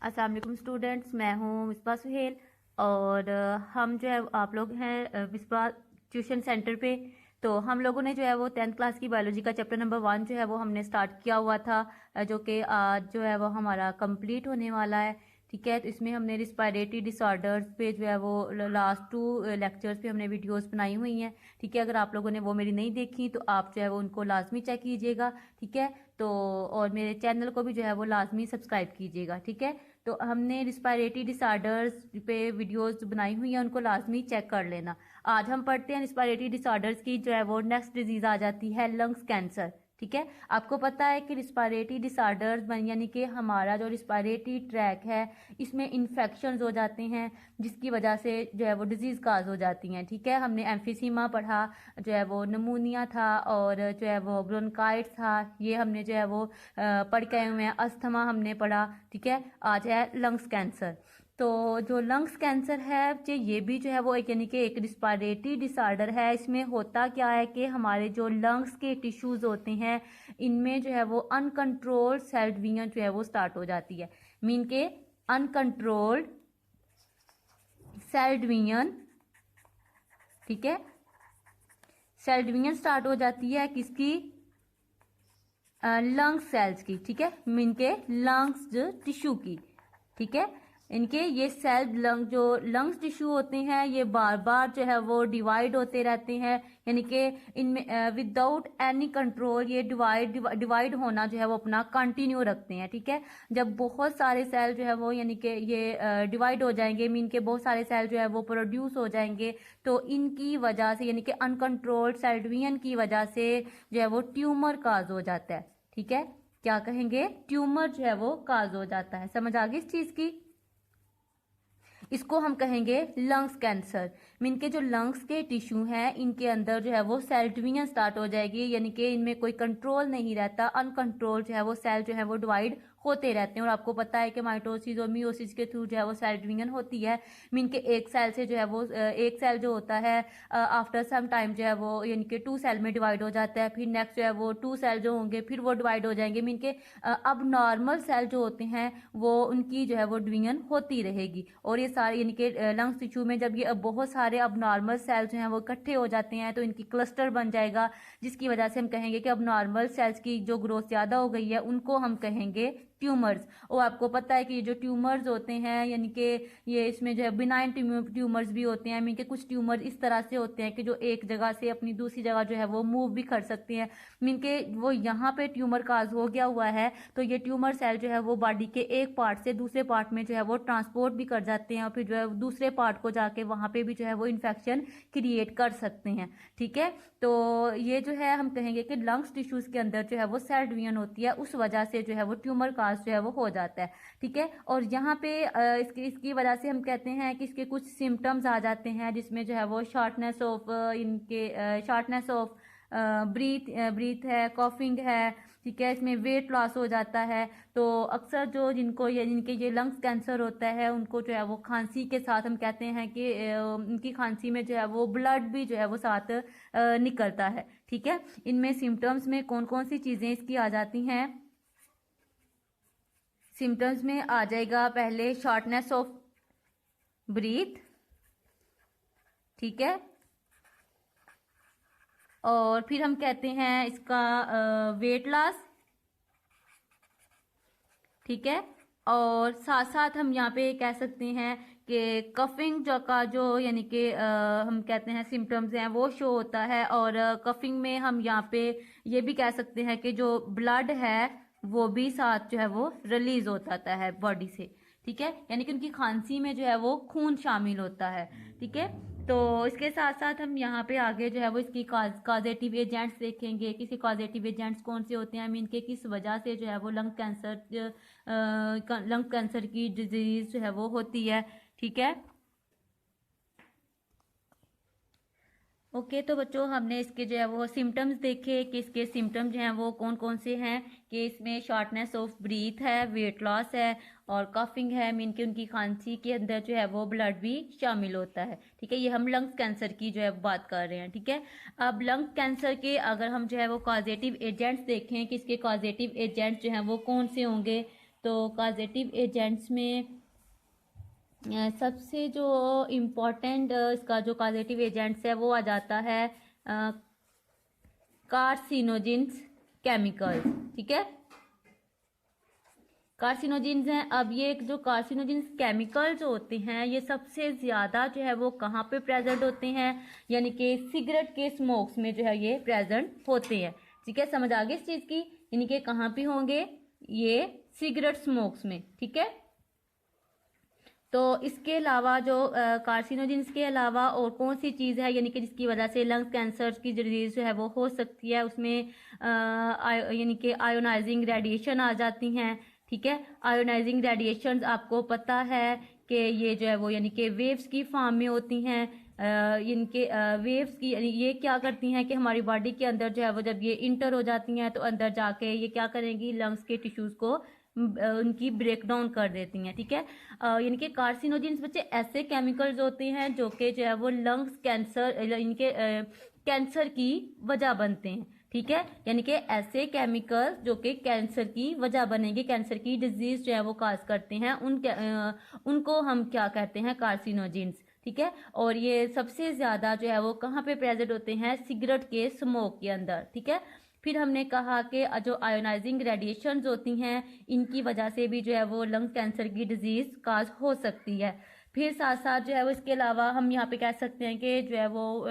अस्सलाम वालेकुम स्टूडेंट्स, मैं हूँ मिसबा सुहेल और हम जो है आप लोग हैं मिसबा ट्यूशन सेंटर पे। तो हम लोगों ने जो है वो 10th क्लास की बायोलॉजी का चैप्टर नंबर 1 जो है वो हमने स्टार्ट किया हुआ था, जो कि आज जो है वो हमारा कंप्लीट होने वाला है। ठीक है, तो इसमें हमने रिस्पायरेटरी डिसऑर्डर्स पे जो है वो लास्ट 2 लेक्चर्स पे हमने वीडियोस बनाई हुई हैं। ठीक है, अगर आप लोगों ने वो मेरी नहीं देखी तो आप जो है वो उनको लाजमी चेक कीजिएगा। ठीक है, तो और मेरे चैनल को भी जो है वो लाजमी सब्सक्राइब कीजिएगा। ठीक है, तो हमने रिस्पायरेटरी डिसऑर्डर्स पे वीडियोस बनाई हुई हैं, उनको लाजमी चेक कर लेना। आज हम पढ़ते हैं रिस्पायरेटरी डिसऑर्डर्स की जो है वो नेक्स्ट डिजीज आ जाती है लंग्स कैंसर। ठीक है, आपको पता है कि रिस्पायरेटरी डिसऑर्डर्स यानी कि हमारा जो रिस्पायरेटरी ट्रैक है इसमें इन्फेक्शंस हो जाते हैं, जिसकी वजह से जो है वो डिजीज काज हो जाती हैं। ठीक है, हमने एम्फीसीमा पढ़ा, जो है वो नमूनिया था, और जो है वो ब्रोंकाइट्स था, ये हमने जो है वो पढ़ के आए हुए हैं। अस्थमा हमने पढ़ा। ठीक है, आज है लंग्स कैंसर। तो जो लंग्स कैंसर है ये भी जो है वो एक यानी कि एक रिस्पायरेटरी डिसऑर्डर है। इसमें होता क्या है कि हमारे जो लंग्स के टिश्यूज होते हैं इनमें जो है वो अनकंट्रोल्ड सेल डिवीजन जो है वो स्टार्ट हो जाती है। मीन के अनकंट्रोल्ड सेल डिवीजन, ठीक है, सेल डिवीजन स्टार्ट हो जाती है किसकी? लंग्स सेल्स की। ठीक है, मीन के लंग्स टिश्यू की। ठीक है, इनके ये सेल लंग जो लंग्स टिश्यू होते हैं ये बार बार जो है वो डिवाइड होते रहते हैं, यानी कि इनमें विदाउट एनी कंट्रोल ये डिवाइड होना जो है वो अपना कंटिन्यू रखते हैं। ठीक है, जब बहुत सारे सेल जो है वो यानी कि ये डिवाइड हो जाएंगे, मीन के बहुत सारे सेल जो है वो प्रोड्यूस हो जाएंगे, तो इनकी वजह से यानी कि अनकंट्रोल्ड सेल डिवीजन की वजह से जो है वो ट्यूमर काज हो जाता है। ठीक है, क्या कहेंगे? ट्यूमर जो है वो काज हो जाता है। समझ आ गई इस चीज की? इसको हम कहेंगे लंग्स कैंसर। मीन के जो लंग्स के टिश्यू हैं इनके अंदर जो है वो सेल डिवीजन स्टार्ट हो जाएगी, यानी कि इनमें कोई कंट्रोल नहीं रहता, अनकंट्रोल जो है वो सेल जो है वो डिवाइड होते रहते हैं। और आपको पता है कि माइटोसिस और मियोसिस के थ्रू जो है वो सेल डिवीजन होती है। मीन के एक सेल से जो है वो एक सेल जो होता है आफ्टर सम टाइम जो है वो यानी कि 2 सेल में डिवाइड हो जाता है, फिर नेक्स्ट जो है वो 2 सेल जो होंगे फिर वो डिवाइड हो जाएंगे। मीन के अब नॉर्मल सेल जो होते हैं वो उनकी जो है वो डिवीजन होती रहेगी। और ये सारे यानी कि लंग्स टिश्यू में जब ये बहुत सारे अब नॉर्मल सेल जो हैं वो इकट्ठे हो जाते हैं तो इनकी क्लस्टर बन जाएगा, जिसकी वजह से हम कहेंगे कि अब नॉर्मल सेल्स की जो ग्रोथ ज्यादा हो गई है उनको हम कहेंगे ट्यूमर्स। और आपको पता है कि ये जो ट्यूमर्स होते हैं यानी कि ये इसमें जो है बिनाइन ट्यूमर्स भी होते हैं। मीन के कुछ ट्यूमर इस तरह से होते हैं कि जो एक जगह से अपनी दूसरी जगह जो है वो मूव भी कर सकते हैं। मीन के वो यहाँ पे ट्यूमर काज हो गया हुआ है तो ये ट्यूमर सेल जो है वो बॉडी के एक पार्ट से दूसरे पार्ट में जो है वो ट्रांसपोर्ट भी कर जाते हैं, और फिर जो है दूसरे पार्ट को जाके वहां पे भी जो है वो इन्फेक्शन क्रिएट कर सकते हैं। ठीक है, तो ये जो है हम कहेंगे कि लंग्स टिश्यूज के अंदर जो है वो सेल डिवीजन होती है, उस वजह से जो है वो ट्यूमर काज जो है वो हो जाता है। ठीक है, और यहाँ पे इसकी वजह से हम कहते हैं कि इसके कुछ सिम्टम्स आ जाते हैं, जिसमें जो है वो shortness of shortness of breath है, कॉफिंग है। ठीक है, इसमें वेट लॉस हो जाता है। तो अक्सर जो जिनके ये लंग्स कैंसर होता है उनको जो है वो खांसी के साथ हम कहते हैं कि उनकी खांसी में जो है वो ब्लड भी जो है वो साथ निकलता है। ठीक है, इनमें सिम्टम्स में कौन कौन सी चीजें इसकी आ जाती हैं? सिम्टम्स में आ जाएगा पहले शॉर्टनेस ऑफ ब्रीथ। ठीक है, और फिर हम कहते हैं इसका वेट लॉस। ठीक है, और साथ साथ हम यहाँ पे कह सकते हैं कि कफिंग जो यानी कि हम कहते हैं सिम्टम्स हैं वो शो होता है। और कफिंग में हम यहाँ पे ये भी कह सकते हैं कि जो ब्लड है वो भी साथ जो है वो रिलीज होता है बॉडी से। ठीक है, यानी कि उनकी खांसी में जो है वो खून शामिल होता है। ठीक है, तो इसके साथ साथ हम यहाँ पे आगे जो है वो इसकी कॉजेटिव एजेंट्स देखेंगे कि इसके कॉजेटिव एजेंट्स कौन से होते हैं, आई मीन के किस वजह से जो है वो लंग कैंसर की डिजीज जो है वो होती है। ठीक है, ओके तो बच्चों हमने इसके जो है वो सिम्टम्स देखे कि इसके सिम्टम्स जो हैं वो कौन कौन से हैं, कि इसमें शॉर्टनेस ऑफ ब्रीथ है, वेट लॉस है, और कफिंग है। मीन कि उनकी खांसी के अंदर जो है वो ब्लड भी शामिल होता है। ठीक है, ये हम लंग्स कैंसर की जो है बात कर रहे हैं। ठीक है, अब लंग कैंसर के अगर हम जो है वो कॉजेटिव एजेंट्स देखें कि इसके कॉजेटिव एजेंट्स जो हैं वो कौन से होंगे, तो काजेटिव एजेंट्स में सबसे जो इम्पोर्टेंट इसका जो काजेटिव एजेंट्स है वो आ जाता है कार्सिनोजेंस केमिकल्स। ठीक है, कार्सिनोजेंस हैं। अब ये जो कार्सिनोजेंस केमिकल जो होते हैं ये सबसे ज़्यादा जो है वो कहाँ पे प्रेजेंट होते हैं, यानी कि सिगरेट के स्मोक्स में जो है ये प्रेजेंट होते हैं। ठीक है, समझ आ गई इस चीज़ की, यानी कि कहाँ पे होंगे, ये सिगरेट स्मोक्स में। ठीक है, तो इसके अलावा जो कार्सिनोजेंस के अलावा और कौन सी चीज़ है यानी कि जिसकी वजह से लंग्स कैंसर की डिजीज जो है वो हो सकती है, उसमें यानी कि आयोनाइजिंग रेडिएशन आ जाती हैं। ठीक है, आयोनाइजिंग रेडिएशंस आपको पता है कि ये जो है वो यानी कि वेव्स की फॉर्म में होती हैं। इनके वेव्स की यानी ये क्या करती हैं कि हमारी बॉडी के अंदर जो है वो जब ये इंटर हो जाती हैं तो अंदर जाके ये क्या करेंगी, लंग्स के टिश्यूज़ को उनकी ब्रेक डाउन कर देती हैं। ठीक है, यानी कि कार्सिनोजेंस बच्चे ऐसे केमिकल्स होते हैं जो कि जो है वो लंग्स कैंसर इनके कैंसर की वजह बनते हैं। ठीक है, यानी कि ऐसे केमिकल जो कि कैंसर की वजह बनेंगे, कैंसर की डिजीज जो है वो काज करते हैं, उनको हम क्या कहते हैं, कार्सिनोजेंस। ठीक है, और ये सबसे ज्यादा जो है वो कहाँ पे प्रेजेंट होते हैं, सिगरेट के स्मोक के अंदर। ठीक है, फिर हमने कहा कि जो आयोनाइजिंग रेडिएशंस होती हैं इनकी वजह से भी जो है वो लंग कैंसर की डिजीज काज हो सकती है। फिर साथ साथ जो है वो इसके अलावा हम यहाँ पे कह सकते हैं कि जो है वो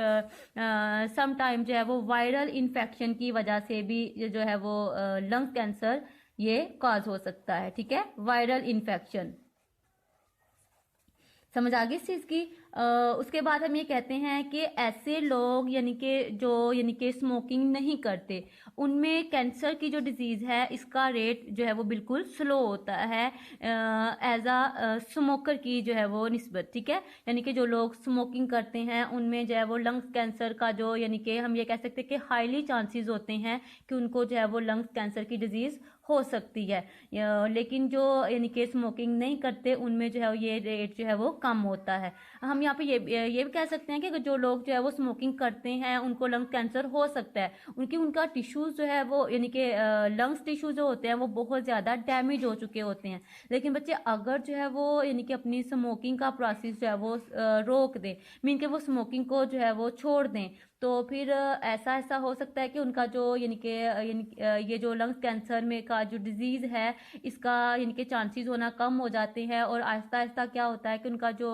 सम टाइम जो है वो वायरल इन्फेक्शन की वजह से भी जो है वो लंग कैंसर ये काज हो सकता है। ठीक है, वायरल इन्फेक्शन, समझ आ गई इस चीज की। उसके बाद हम ये कहते हैं कि ऐसे लोग यानी कि स्मोकिंग नहीं करते, उनमें कैंसर की जो डिजीज है इसका रेट जो है वो बिल्कुल स्लो होता है एज अ स्मोकर की जो है वो निस्बत। ठीक है, यानी कि जो लोग स्मोकिंग करते हैं उनमें जो है वो लंग्स कैंसर का जो यानी कि हम ये कह सकते हैं कि हाईली चांसेस होते हैं कि उनको जो है वो लंग्स कैंसर की डिजीज हो सकती है। लेकिन जो यानी कि स्मोकिंग नहीं करते उनमें जो है ये रेट जो है वो कम होता है। हम यहाँ पे ये भी कह सकते हैं कि जो लोग जो है वो स्मोकिंग करते हैं उनको लंग कैंसर हो सकता है, उनका टिश्यूज जो है वो यानी कि लंग्स टिश्यू जो होते हैं वो बहुत ज़्यादा डैमेज हो चुके होते हैं। लेकिन बच्चे अगर जो है वो यानी कि अपनी स्मोकिंग का प्रोसेस जो है वो रोक दें, मीन के वो स्मोकिंग को जो है वो छोड़ दें, तो फिर ऐसा हो सकता है कि उनका जो यानी कि ये जो लंग्स कैंसर में का जो डिजीज है इसका यानी कि चांसेस होना कम हो जाते हैं, और आहिस्ता आहिस्ता क्या होता है कि उनका जो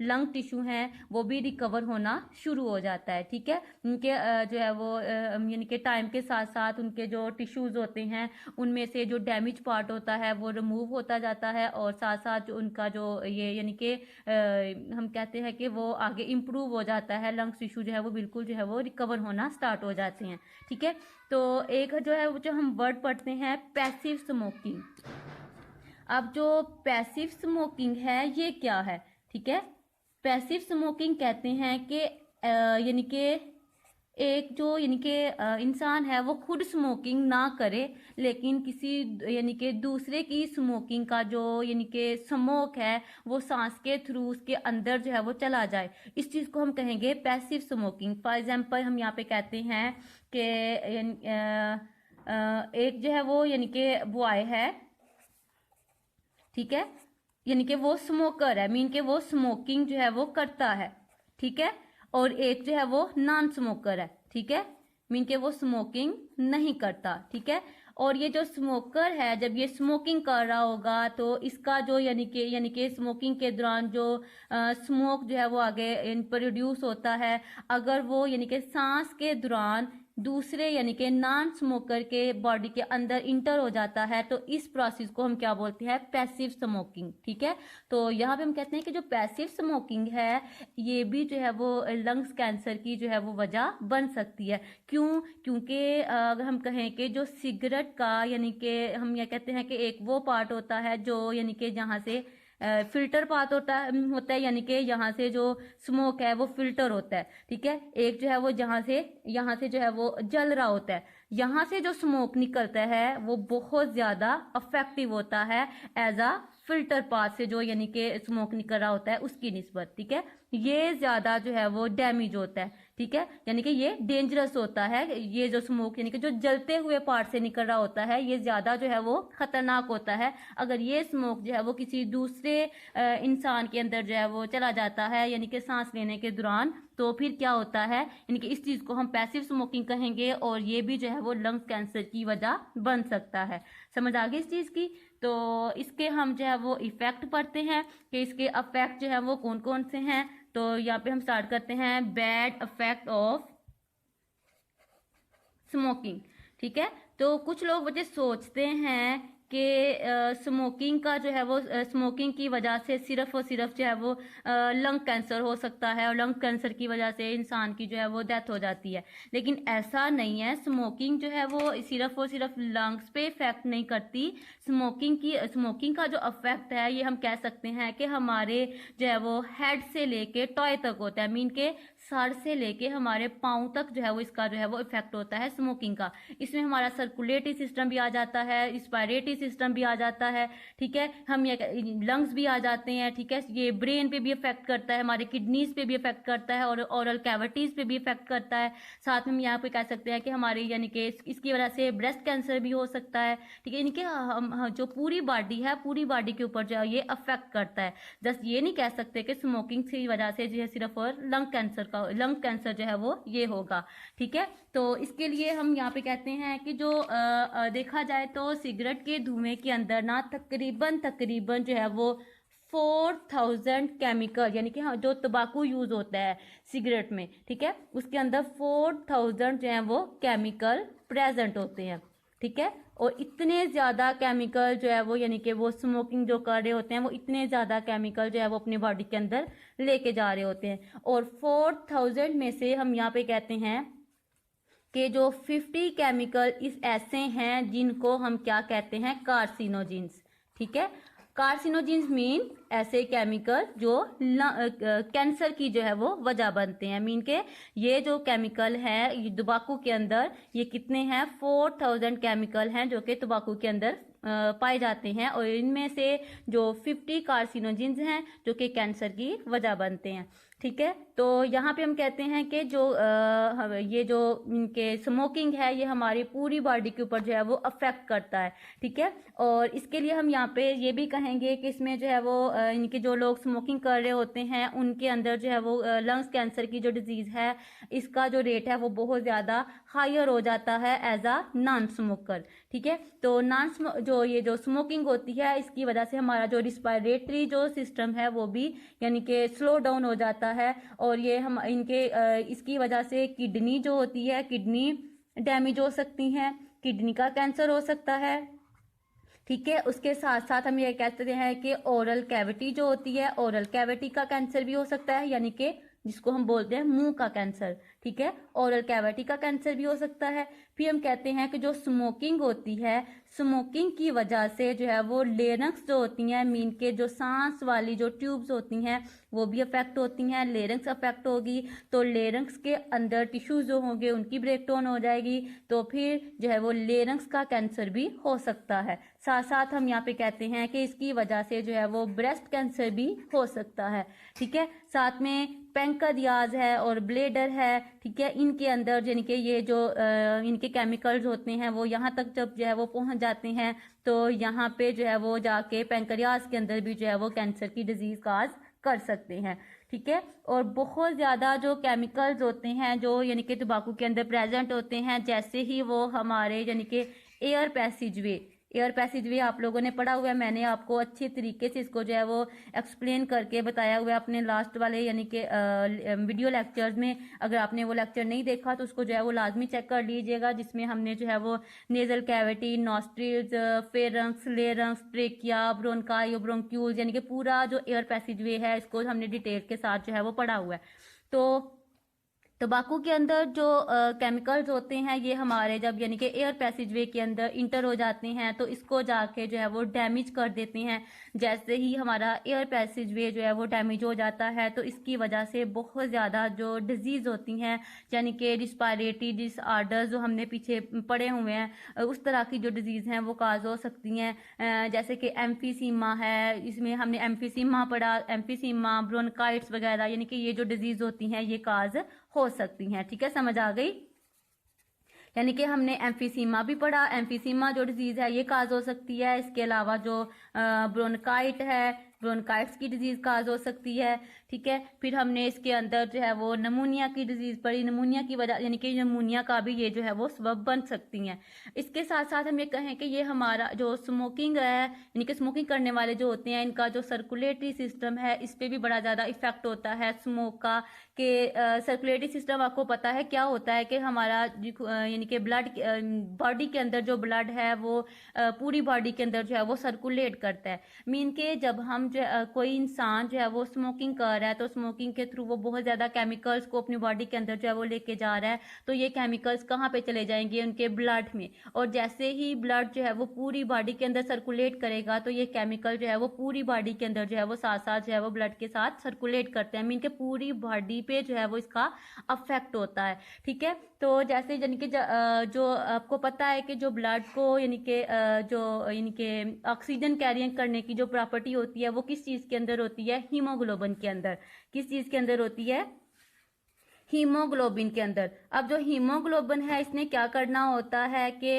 लंग टिश्यू है वो भी रिकवर होना शुरू हो जाता है। ठीक है, उनके जो है वो यानी कि टाइम के साथ साथ उनके जो टिश्यूज होते हैं उनमें से जो डैमेज पार्ट होता है वो रिमूव होता जाता है, और साथ साथ उनका जो ये यानी कि हम कहते हैं कि वो आगे इम्प्रूव हो जाता है, लंग्स टिश्यू जो है वो बिल्कुल जो है वो रिकवर होना स्टार्ट हो जाते हैं। ठीक है, तो एक जो है वो जो हम वर्ड पढ़ते हैं पैसिव स्मोकिंग। अब जो पैसिव स्मोकिंग है ये क्या है, ठीक है, पैसिव स्मोकिंग कहते हैं कि यानी कि एक जो यानी कि इंसान है वो खुद स्मोकिंग ना करे लेकिन किसी यानी कि दूसरे की स्मोकिंग का जो यानी कि स्मोक है वो सांस के थ्रू उसके अंदर जो है वो चला जाए, इस चीज़ को हम कहेंगे पैसिव स्मोकिंग। फॉर एग्जांपल हम यहाँ पे कहते हैं कि एक जो है वो यानी कि बॉय है, ठीक है, यानी कि वो स्मोकर है, मीन के वो स्मोकिंग जो है वो करता है। ठीक है, और एक जो है वो नॉन स्मोकर है, ठीक है, मीन के वो स्मोकिंग नहीं करता। ठीक है, और ये जो स्मोकर है जब ये स्मोकिंग कर रहा होगा तो इसका जो यानी कि स्मोकिंग के दौरान जो स्मोक जो है वो आगे प्रोड्यूस होता है, अगर वो यानी कि सांस के दौरान दूसरे यानी कि नॉन स्मोकर के बॉडी के अंदर इंटर हो जाता है तो इस प्रोसेस को हम क्या बोलते हैं, पैसिव स्मोकिंग। ठीक है, तो यहाँ पे हम कहते हैं कि जो पैसिव स्मोकिंग है ये भी जो है वो लंग्स कैंसर की जो है वो वजह बन सकती है। क्यों? क्योंकि अगर हम कहें कि जो सिगरेट का यानी कि हम ये कहते हैं कि एक वो पार्ट होता है जो यानी कि जहाँ से फिल्टर पाथ होता है यानी कि यहाँ से जो स्मोक है वो फिल्टर होता है। ठीक है, एक जो है वो यहाँ से जो है वो जल रहा होता है, यहाँ से जो स्मोक निकलता है वो बहुत ज्यादा इफेक्टिव होता है एज अ फिल्टर पाथ से जो यानी कि स्मोक निकल रहा होता है उसकी निस्बत। ठीक है, ये ज्यादा जो है वो डैमेज होता है। ठीक है, यानी कि ये डेंजरस होता है। ये जो स्मोक यानी कि जो जलते हुए पार्ट से निकल रहा होता है ये ज्यादा जो है वो खतरनाक होता है। अगर ये स्मोक जो है वो किसी दूसरे इंसान के अंदर जो है वो चला जाता है यानी कि सांस लेने के दौरान, तो फिर क्या होता है, यानी कि इस चीज को हम पैसिव स्मोकिंग कहेंगे और ये भी जो है वो लंग्स कैंसर की वजह बन सकता है। समझ आ गई इस चीज की। तो इसके हम जो है वो इफेक्ट पढ़ते हैं कि इसके अफेक्ट जो है वो कौन कौन से हैं। तो यहाँ पे हम स्टार्ट करते हैं बैड इफेक्ट ऑफ स्मोकिंग। ठीक है, तो कुछ लोग वजह सोचते हैं कि स्मोकिंग का जो है वो स्मोकिंग की वजह से सिर्फ और सिर्फ जो है वो लंग कैंसर हो सकता है और लंग कैंसर की वजह से इंसान की जो है वो डेथ हो जाती है, लेकिन ऐसा नहीं है। स्मोकिंग जो है वो सिर्फ और सिर्फ लंग्स पे इफेक्ट नहीं करती। स्मोकिंग का जो अफेक्ट है ये हम कह सकते हैं कि हमारे जो है वो हेड से लेके टॉय तक होता है, मीन के सर से लेके हमारे पाँव तक जो है वो इसका जो है वो इफेक्ट होता है स्मोकिंग का। इसमें हमारा सर्कुलेटरी सिस्टम भी आ जाता है, रिस्पायरेटरी सिस्टम भी आ जाता है। ठीक है, हम ये लंग्स भी आ जाते हैं। ठीक है, ये ब्रेन पे भी इफेक्ट करता है, हमारे किडनीज पे भी इफेक्ट करता है और ओरल कैविटीज पे भी इफेक्ट करता है। साथ में हम यहाँ पे कह सकते हैं कि हमारी यानी कि इसकी वजह से ब्रेस्ट कैंसर भी हो सकता है। ठीक है, इनके जो पूरी बॉडी है, पूरी बॉडी के ऊपर जो है ये अफेक्ट करता है। जस्ट ये नहीं कह सकते कि स्मोकिंग की वजह से जो है सिर्फ और लंग कैंसर जो है वो ये होगा। ठीक है, तो इसके लिए हम यहाँ पे कहते हैं कि जो देखा जाए तो सिगरेट के धुएं के अंदर ना तकरीबन जो है वो 4000 केमिकल, यानी कि हाँ जो तंबाकू यूज होता है सिगरेट में, ठीक है, उसके अंदर 4000 जो है वो केमिकल प्रेजेंट होते हैं। ठीक है, और इतने ज्यादा केमिकल जो है वो यानी कि वो स्मोकिंग जो कर रहे होते हैं वो इतने ज्यादा केमिकल जो है वो अपनी बॉडी के अंदर लेके जा रहे होते हैं। और 4000 में से हम यहाँ पे कहते हैं कि जो 50 केमिकल इस ऐसे हैं जिनको हम क्या कहते हैं, कार्सिनोजेंस। ठीक है, कार्सिनोजेंस मीन ऐसे केमिकल जो कैंसर की जो है वो वजह बनते हैं। मीन के ये जो केमिकल है तंबाकू के अंदर ये कितने हैं, 4000 केमिकल हैं जो कि तंबाकू के अंदर पाए जाते हैं और इनमें से जो 50 कार्सिनोजेंस हैं जो कि कैंसर की वजह बनते हैं। ठीक है, तो यहाँ पे हम कहते हैं कि जो ये जो इनके स्मोकिंग है ये हमारी पूरी बॉडी के ऊपर जो है वो अफेक्ट करता है। ठीक है, और इसके लिए हम यहाँ पे ये भी कहेंगे कि इसमें जो है वो इनके जो लोग स्मोकिंग कर रहे होते हैं उनके अंदर जो है वो लंग्स कैंसर की जो डिजीज है इसका जो रेट है वो बहुत ज्यादा हायर हो जाता है एज अ नॉन स्मोकर। ठीक है, तो ये जो स्मोकिंग होती है इसकी वजह से हमारा जो रिस्पायरेटरी जो सिस्टम है वो भी यानी कि स्लो डाउन हो जाता है और ये हम इसकी वजह से किडनी जो होती है, किडनी डैमेज हो सकती है, किडनी का कैंसर हो सकता है। ठीक है, उसके साथ साथ हम ये कहते हैं कि ओरल कैविटी जो होती है, ओरल कैविटी का कैंसर भी हो सकता है, यानी कि जिसको हम बोलते हैं मुंह का कैंसर। ठीक है, ओरल कैविटी का कैंसर भी हो सकता है। फिर हम कहते हैं कि जो स्मोकिंग होती है, स्मोकिंग की वजह से जो है वो लेरिंक्स जो होती हैं, मीन के जो सांस वाली जो ट्यूब्स होती हैं वो भी अफेक्ट होती हैं। लेरिंक्स अफेक्ट होगी तो लेरिंक्स के अंदर टिश्यूज जो होंगे उनकी ब्रेक डाउन हो जाएगी, तो फिर जो है वो लेरिंक्स का कैंसर भी हो सकता है। साथ साथ हम यहाँ पे कहते हैं कि इसकी वजह से जो है वो ब्रेस्ट कैंसर भी हो सकता है। ठीक है, साथ में पैंक्रियाज है और ब्लेडर है। ठीक है, इनके अंदर यानी कि ये जो इनके केमिकल्स होते हैं वो यहाँ तक जब जो है वो पहुंच जाते हैं तो यहाँ पे जो है वो जाके पैंक्रियाज के अंदर भी जो है वो कैंसर की डिजीज काज कर सकते हैं। ठीक है, और बहुत ज्यादा जो केमिकल्स होते हैं जो यानी कि तंबाकू के अंदर प्रेजेंट होते हैं, जैसे ही वो हमारे यानी कि एयर पैसेजवे आप लोगों ने पढ़ा हुआ है, मैंने आपको अच्छे तरीके से इसको जो है वो एक्सप्लेन करके बताया हुआ है अपने लास्ट वाले यानी कि वीडियो लेक्चर्स में। अगर आपने वो लेक्चर नहीं देखा तो उसको जो है वो लाजमी चेक कर लीजिएगा, जिसमें हमने जो है वो nasal cavity, nostrils, pharynx, larynx, trachea, bronchi और ब्रोंक्यूल्स यानी कि पूरा जो एयर पैसेजवे है इसको हमने डिटेल के साथ जो है वो पढ़ा हुआ है। तो तंबाकू के अंदर जो केमिकल्स होते हैं ये हमारे जब यानी कि एयर पैसेजवे के अंदर इंटर हो जाते हैं तो इसको जाके जो है वो डैमेज कर देते हैं। जैसे ही हमारा एयर पैसेजवे जो है वो डैमेज हो जाता है तो इसकी वजह से बहुत ज़्यादा जो डिजीज़ होती हैं यानी कि रिस्पायरेटरी डिसऑर्डर्स जो हमने पीछे पढ़े हुए हैं उस तरह की जो डिजीज़ हैं वो काज हो सकती हैं। जैसे कि एम्फीसीमा है, इसमें हमने एम्फीसीमा पढ़ा, एम्फीसीमा, ब्रोंकाइट्स वगैरह यानी कि ये जो डिजीज़ होती हैं ये काज हो सकती हैं। ठीक है, समझ आ गई। यानी कि हमने एम्फीसीमा भी पढ़ा। एम्फीसीमा जो डिजीज है ये काज हो सकती है। इसके अलावा जो ब्रोनकाइट है, ब्रोनकाइट्स की डिजीज काज हो सकती है। ठीक है, फिर हमने इसके अंदर जो है वो नमूनिया की डिजीज पढ़ी। नमूनिया की वजह यानी कि नमूनिया का भी ये जो है वो सबब बन सकती हैं। इसके साथ साथ हम ये कहें कि ये हमारा जो स्मोकिंग है, यानी कि स्मोकिंग करने वाले जो होते हैं, इनका जो सर्कुलेटरी सिस्टम है इस पे भी बड़ा ज्यादा इफेक्ट होता है स्मोक का। कि सर्कुलेटरी सिस्टम आपको पता है क्या होता है कि हमारा यानी कि ब्लड, बॉडी के अंदर जो ब्लड है वो पूरी बॉडी के अंदर जो है वो सर्कुलेट करता है। मीन के जब हम जो कोई इंसान जो है वो स्मोकिंग कर रहा है तो स्मोकिंग के थ्रू वो बहुत ज्यादा केमिकल्स को अपनी बॉडी के अंदर जो है वो लेके जा रहा है। तो ये केमिकल्स कहाँ पे चले जाएंगे? उनके ब्लड में। और जैसे ही ब्लड जो है वो पूरी बॉडी के अंदर सर्कुलेट करेगा तो ये केमिकल जो है वो पूरी बॉडी के अंदर जो है वो साथ साथ जो है वो ब्लड के साथ सर्कुलेट करते हैं। मीन के पूरी बॉडी पे जो है वो इसका अफेक्ट होता है। ठीक है, तो जैसे यानी कि जो आपको पता है कि जो ब्लड को यानी कि जो यानी कि ऑक्सीजन कैरियर करने की जो प्रॉपर्टी होती है वो किस चीज के अंदर होती है? हीमोग्लोबिन के अंदर। किस चीज के अंदर होती है? हीमोग्लोबिन के अंदर। अब जो हीमोग्लोबिन है इसने क्या करना होता है कि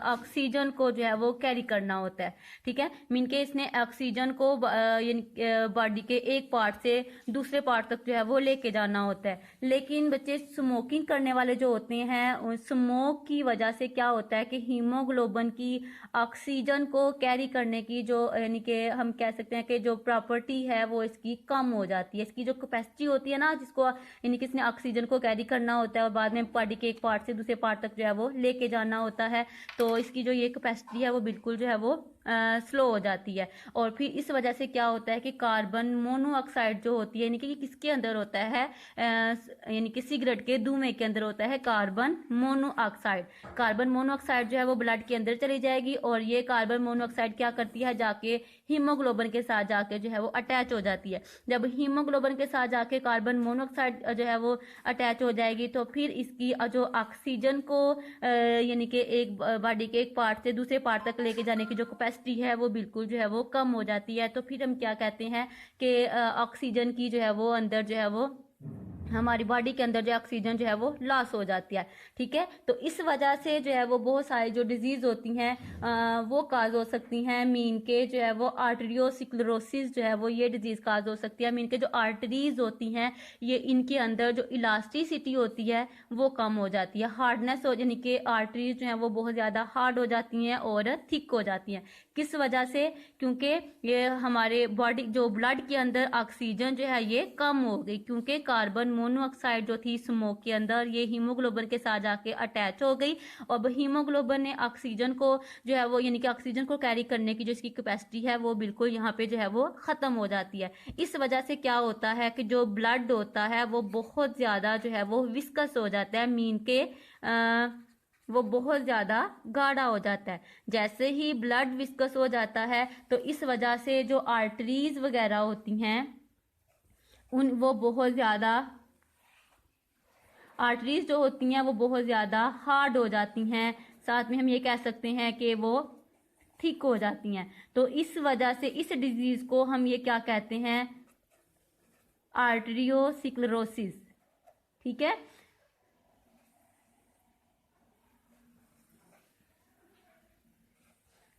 ऑक्सीजन को जो है वो कैरी करना होता है। ठीक है, मीन के इसने ऑक्सीजन को बॉडी के एक पार्ट से दूसरे पार्ट तक जो है वो लेके जाना होता है। लेकिन बच्चे स्मोकिंग करने वाले जो होते हैं, स्मोक की वजह से क्या होता है कि हीमोग्लोबिन की ऑक्सीजन को कैरी करने की जो यानी कि हम कह सकते हैं कि जो प्रॉपर्टी है वो इसकी कम हो जाती है। इसकी जो कैपेसिटी होती है ना, जिसको यानी कि इसने ऑक्सीजन को कैरी करना होता है और बाद में बॉडी के एक पार्ट से दूसरे पार्ट तक जो है वो लेके जाना होता है, तो इसकी जो ये कैपेसिटी है वो बिल्कुल जो है वो स्लो हो जाती है। और फिर इस वजह से क्या होता है कि कार्बन मोनोऑक्साइड जो होती है, यानी कि किसके अंदर होता है? यानी कि सिगरेट के धुएं के अंदर होता है कार्बन मोनोऑक्साइड। कार्बन मोनोऑक्साइड जो है वो ब्लड के अंदर चली जाएगी और ये कार्बन मोनोऑक्साइड क्या करती है? जाके हीमोग्लोबिन के साथ जाके जो है वो अटैच हो जाती है। जब हीमोग्लोबिन के साथ जाके कार्बन मोनोऑक्साइड जो है वो अटैच हो जाएगी तो फिर इसकी जो ऑक्सीजन को यानी कि एक बॉडी के एक पार्ट से दूसरे पार्ट तक लेके जाने की जो कैपेसिटी है वो बिल्कुल जो है वो कम हो जाती है। तो फिर हम क्या कहते हैं कि ऑक्सीजन की जो है वो अंदर जो है वो हमारी बॉडी के अंदर जो ऑक्सीजन जो है वो लॉस हो जाती है। ठीक है, तो इस वजह से जो है वो बहुत सारी जो डिजीज होती हैं वो काज हो सकती हैं। मीन के जो है वो आर्टरियोस्क्लेरोसिस जो है वो ये डिजीज काज हो सकती है। मीन के जो आर्टरीज होती हैं ये इनके अंदर जो इलास्टिसिटी होती है वो कम हो जाती है। हार्डनेस हो यानी कि आर्टरीज जो है वो बहुत ज्यादा हार्ड हो जाती हैं और थिक हो जाती हैं। किस वजह से? क्योंकि ये हमारे बॉडी जो ब्लड के अंदर ऑक्सीजन जो है ये कम हो गई, क्योंकि कार्बन मोनोऑक्साइड जो थी स्मोक के अंदर ये हीमोग्लोबिन के साथ जाके अटैच हो गई और हीमोग्लोबिन ने ऑक्सीजन को जो है वो यानी कि ऑक्सीजन को कैरी करने की जो इसकी कैपेसिटी है वो बिल्कुल यहाँ पे जो है वो खत्म हो जाती है। इस वजह से क्या होता है कि जो ब्लड होता है वो बहुत ज्यादा जो है वो विस्कस हो जाता है। मीन के वो बहुत ज्यादा गाढ़ा हो जाता है। जैसे ही ब्लड विस्कस हो जाता है तो इस वजह से जो आर्टरीज वगैरह होती हैं वो बहुत ज्यादा, आर्टरीज जो होती हैं वो बहुत ज्यादा हार्ड हो जाती हैं। साथ में हम ये कह सकते हैं कि वो थिक हो जाती हैं। तो इस वजह से इस डिजीज को हम ये क्या कहते हैं? आर्टरियोस्क्लेरोसिस। ठीक है,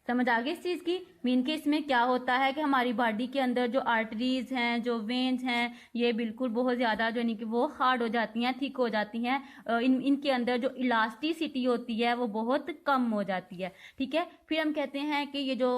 समझ आ गई इस चीज की? मीन के इसमें क्या होता है कि हमारी बॉडी के अंदर जो आर्टरीज हैं, जो वेन्स हैं, ये बिल्कुल बहुत ज्यादा जो यानी कि वो हार्ड हो जाती हैं, थिक हो जाती हैं। इनके अंदर जो इलास्टिसिटी होती है वो बहुत कम हो जाती है। ठीक है, फिर हम कहते हैं कि ये जो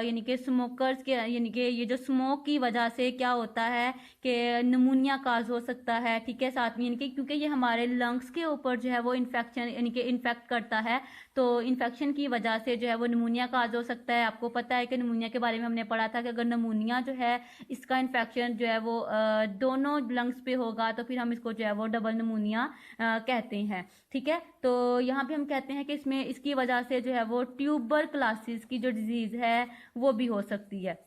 यानी कि स्मोकर्स के यानी कि ये जो स्मोक की वजह से क्या होता है कि नमूनिया काज हो सकता है। ठीक है, साथ में यानी कि क्योंकि ये हमारे लंग्स के ऊपर जो है वो इन्फेक्शन यानी कि इन्फेक्ट करता है, तो इन्फेक्शन की वजह से जो है वो नमूनिया काज हो सकता है। आपको पता है कि नमूनिया के बारे में हमने पढ़ा था कि अगर नमूनिया जो है इसका इन्फेक्शन जो है वो दोनों लंग्स पे होगा तो फिर हम इसको जो है वो डबल नमूनिया कहते हैं। ठीक है, तो यहाँ पे हम कहते हैं कि इसमें इसकी वजह से जो है वो ट्यूबरक्लोसिस की जो डिजीज है वो भी हो सकती है।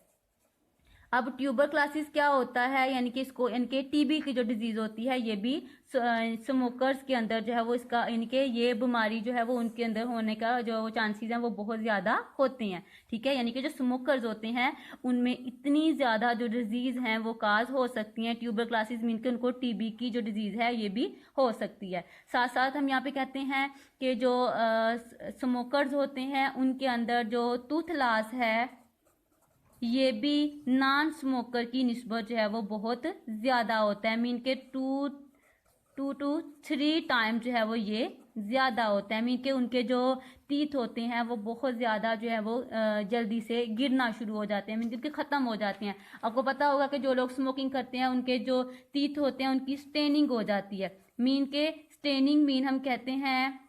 अब ट्यूबरक्लोसिस क्या होता है, यानी कि इसको यानी कि टीबी की जो डिजीज होती है ये भी स्मोकर्स के अंदर जो है वो इसका यानी कि ये बीमारी जो है वो उनके अंदर होने का जो चांसेस हैं वो बहुत ज़्यादा होते हैं। ठीक है, यानी कि जो स्मोकर्स होते हैं उनमें इतनी ज़्यादा जो डिजीज़ हैं वो काज हो सकती हैं। ट्यूबरक्लोसिस मीन के उनको टीबी की जो डिजीज़ है ये भी हो सकती है। साथ साथ हम यहाँ पे कहते हैं कि जो स्मोकर्स होते हैं उनके अंदर जो टूथ लॉस है ये भी नॉन स्मोकर की निस्बत जो है वो बहुत ज़्यादा होता है। मीन के 2 to 3 टाइम जो है वो ये ज़्यादा होता है। मीन के उनके जो टीथ होते हैं वो बहुत ज़्यादा जो है वो जल्दी से गिरना शुरू हो जाते हैं, मीन के ख़त्म हो जाते हैं। आपको पता होगा कि जो लोग स्मोकिंग करते हैं उनके जो टीथ होते हैं उनकी स्टेनिंग हो जाती है। मीन के स्टेनिंग मीन हम कहते हैं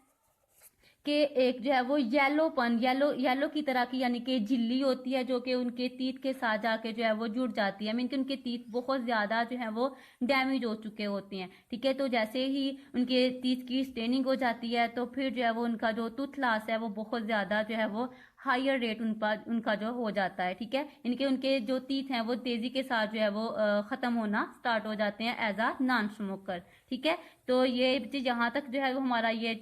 कि एक जो है वो येलो की तरह की यानी कि झिल्ली होती है जो कि उनके टीथ के साथ जाके जो है वो जुड़ जाती है। मीन कि उनके टीथ बहुत ज़्यादा जो है वो डैमेज हो चुके होते हैं। ठीक है, तो जैसे ही उनके टीथ की स्टेनिंग हो जाती है तो फिर जो है वो उनका जो टूथ लॉस है वो बहुत ज़्यादा जो है वो हायर रेट उनका जो हो जाता है। ठीक है, इनके उनके जो टीथ हैं वो तेज़ी के साथ जो है वो ख़त्म होना स्टार्ट हो जाते हैं एज अ नॉन स्मोकर। ठीक है, तो ये चीज़ यहाँ तक जो है वो हमारा ये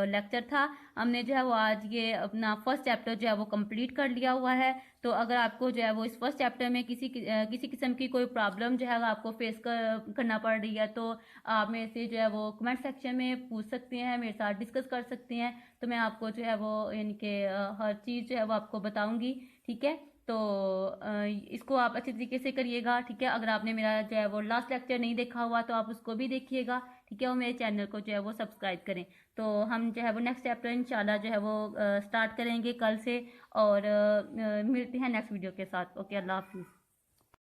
लेक्चर था। हमने जो है वो आज ये अपना फर्स्ट चैप्टर जो है वो कंप्लीट कर लिया हुआ है। तो अगर आपको जो है वो इस फर्स्ट चैप्टर में किसी किस्म की कोई प्रॉब्लम जो है आपको फेस करना पड़ रही है तो आप मेरे से जो है वो कमेंट सेक्शन में पूछ सकते हैं, मेरे साथ डिस्कस कर सकते हैं। तो मैं आपको जो है वो यानी कि हर चीज़ जो है वो आपको बताऊंगी। ठीक है, तो इसको आप अच्छे तरीके से करिएगा। ठीक है, अगर आपने मेरा जो है वो लास्ट लेक्चर नहीं देखा हुआ तो आप उसको भी देखिएगा। ठीक है, और मेरे चैनल को जो है वो सब्सक्राइब करें। तो हम जो है वो नेक्स्ट चैप्टर इंशाल्लाह जो है वो स्टार्ट करेंगे कल से, और मिलते हैं नेक्स्ट वीडियो के साथ। ओके, अल्लाह हाफिज़।